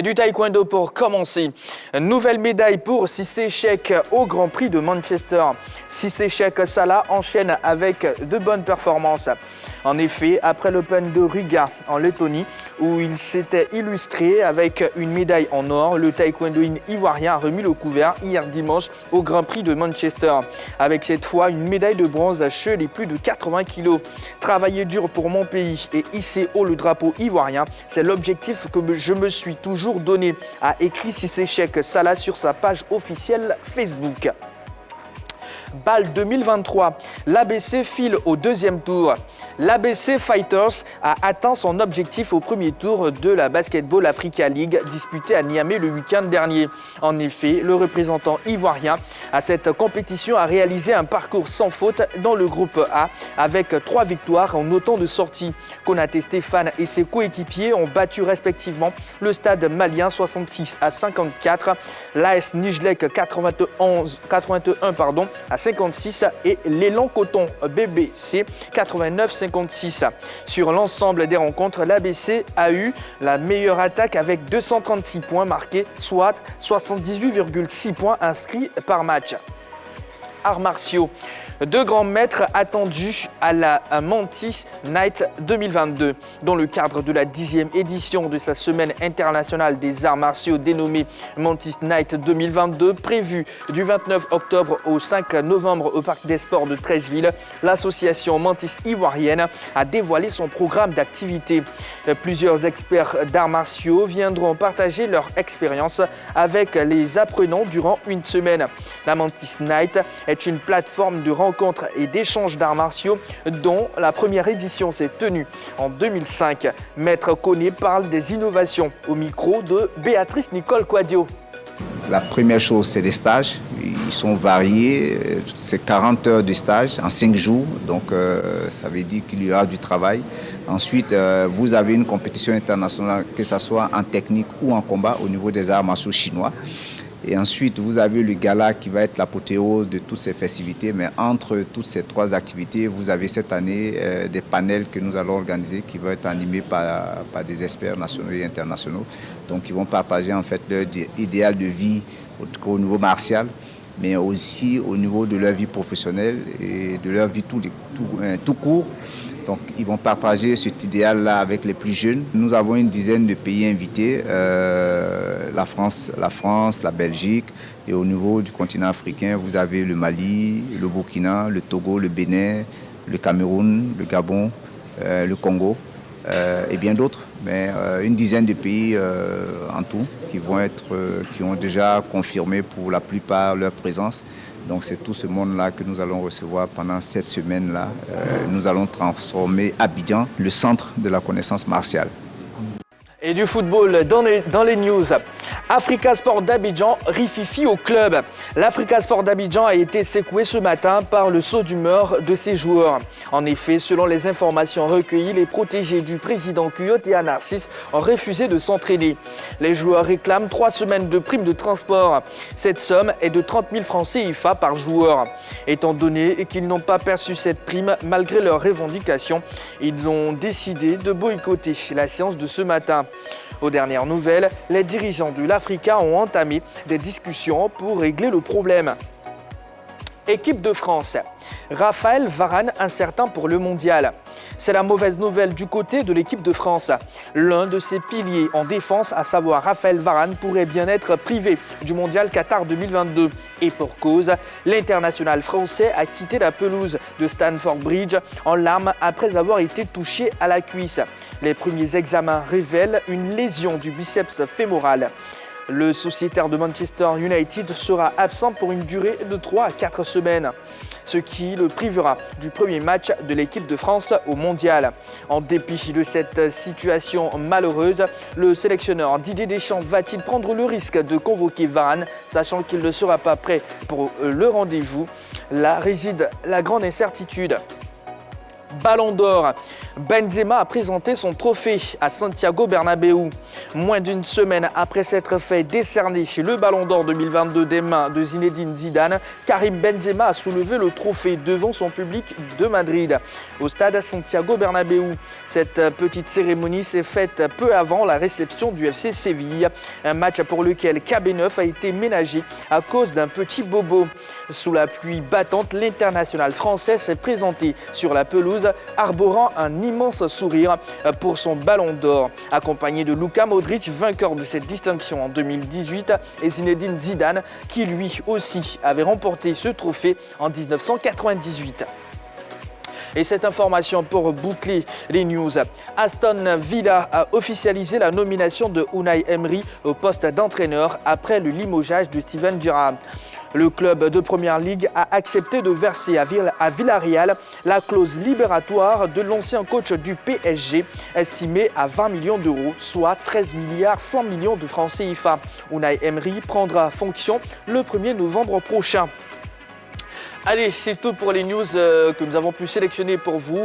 Et du taekwondo pour commencer. Nouvelle médaille pour Sissé-Sheikh au Grand Prix de Manchester. Sissé-Sheikh Salah enchaîne avec de bonnes performances. En effet, après l'Open de Riga en Lettonie, où il s'était illustré avec une médaille en or, le taekwondoïne ivoirien a remis le couvert hier dimanche au Grand Prix de Manchester. Avec cette fois une médaille de bronze chez les plus de 80 kg. Travailler dur pour mon pays et hisser haut le drapeau ivoirien, c'est l'objectif que je me suis toujours donné, a écrit Sissé-Sheikh Salah sur sa page officielle Facebook. BAL 2023, l'ABC file au deuxième tour. L'ABC Fighters a atteint son objectif au premier tour de la Basketball Africa League disputée à Niamey le week-end dernier. En effet, le représentant ivoirien à cette compétition a réalisé un parcours sans faute dans le groupe A avec 3 victoires en autant de sorties. Konaté Stéphane et ses coéquipiers ont battu respectivement le Stade malien 66-54, l'AS Nijlek 81 à 56 et l'Élan Coton BBC 89-56. Sur l'ensemble des rencontres, l'ABC a eu la meilleure attaque avec 236 points marqués, soit 78,6 points inscrits par match. Arts martiaux. 2 grands maîtres attendus à la Mantis Night 2022. Dans le cadre de la 10e édition de sa semaine internationale des arts martiaux dénommée Mantis Night 2022, prévue du 29 octobre au 5 novembre au Parc des Sports de Treichville, l'association Mantis ivoirienne a dévoilé son programme d'activité. Plusieurs experts d'arts martiaux viendront partager leur expérience avec les apprenants durant une semaine. La Mantis Night est une plateforme de rencontres et d'échanges d'arts martiaux dont la première édition s'est tenue en 2005. Maître Koné parle des innovations au micro de Béatrice Nicole Quadio. La première chose, c'est les stages. Ils sont variés. C'est 40 heures de stage en 5 jours. Donc, ça veut dire qu'il y aura du travail. Ensuite, vous avez une compétition internationale, que ce soit en technique ou en combat, au niveau des arts martiaux chinois. Et ensuite, vous avez le gala qui va être l'apothéose de toutes ces festivités. Mais entre toutes ces 3 activités, vous avez cette année des panels que nous allons organiser qui vont être animés par des experts nationaux et internationaux. Donc, ils vont partager en fait leur idéal de vie au niveau martial, mais aussi au niveau de leur vie professionnelle et de leur vie tout court. Donc, ils vont partager cet idéal-là avec les plus jeunes. Nous avons une dizaine de pays invités, la France, la Belgique. Et au niveau du continent africain, vous avez le Mali, le Burkina, le Togo, le Bénin, le Cameroun, le Gabon, le Congo et bien d'autres. Mais une dizaine de pays en tout qui ont déjà confirmé pour la plupart leur présence. Donc c'est tout ce monde-là que nous allons recevoir pendant cette semaine-là. Nous allons transformer Abidjan, le centre de la connaissance martiale. Et du football dans les news. Africa Sport d'Abidjan rififi au club. L'Africa Sport d'Abidjan a été secoué ce matin par le saut d'humeur de ses joueurs. En effet, selon les informations recueillies, les protégés du président Kuyot et Narcisse ont refusé de s'entraîner. Les joueurs réclament 3 semaines de prime de transport. Cette somme est de 30 000 francs CFA par joueur. Étant donné qu'ils n'ont pas perçu cette prime malgré leurs revendications, ils ont décidé de boycotter la séance de ce matin. Aux dernières nouvelles, les dirigeants de l'Africa ont entamé des discussions pour régler le problème. Équipe de France. Raphaël Varane incertain pour le mondial. C'est la mauvaise nouvelle du côté de l'équipe de France. L'un de ses piliers en défense, à savoir Raphaël Varane, pourrait bien être privé du mondial Qatar 2022. Et pour cause, l'international français a quitté la pelouse de Stamford Bridge en larmes après avoir été touché à la cuisse. Les premiers examens révèlent une lésion du biceps fémoral. Le sociétaire de Manchester United sera absent pour une durée de 3 à 4 semaines, ce qui le privera du premier match de l'équipe de France au mondial. En dépit de cette situation malheureuse, le sélectionneur Didier Deschamps va-t-il prendre le risque de convoquer Varane, sachant qu'il ne sera pas prêt pour le rendez-vous? Là réside la grande incertitude. Ballon d'or. Benzema a présenté son trophée à Santiago Bernabéu. Moins d'une semaine après s'être fait décerner le Ballon d'or 2022 des mains de Zinedine Zidane, Karim Benzema a soulevé le trophée devant son public de Madrid, au stade Santiago Bernabéu. Cette petite cérémonie s'est faite peu avant la réception du FC Séville, un match pour lequel KB9 a été ménagé à cause d'un petit bobo. Sous la pluie battante, l'international français s'est présenté sur la pelouse, arborant un immense sourire pour son Ballon d'or, accompagné de Luka Modric, vainqueur de cette distinction en 2018, et Zinedine Zidane, qui lui aussi avait remporté ce trophée en 1998. Et cette information pour boucler les news. Aston Villa a officialisé la nomination de Unai Emery au poste d'entraîneur après le limogeage de Steven Gerrard. Le club de Première Ligue a accepté de verser à Villarreal la clause libératoire de l'ancien coach du PSG, estimée à 20 millions d'euros, soit 13 milliards 100 millions de francs CFA. Unai Emery prendra fonction le 1er novembre prochain. Allez, c'est tout pour les news que nous avons pu sélectionner pour vous.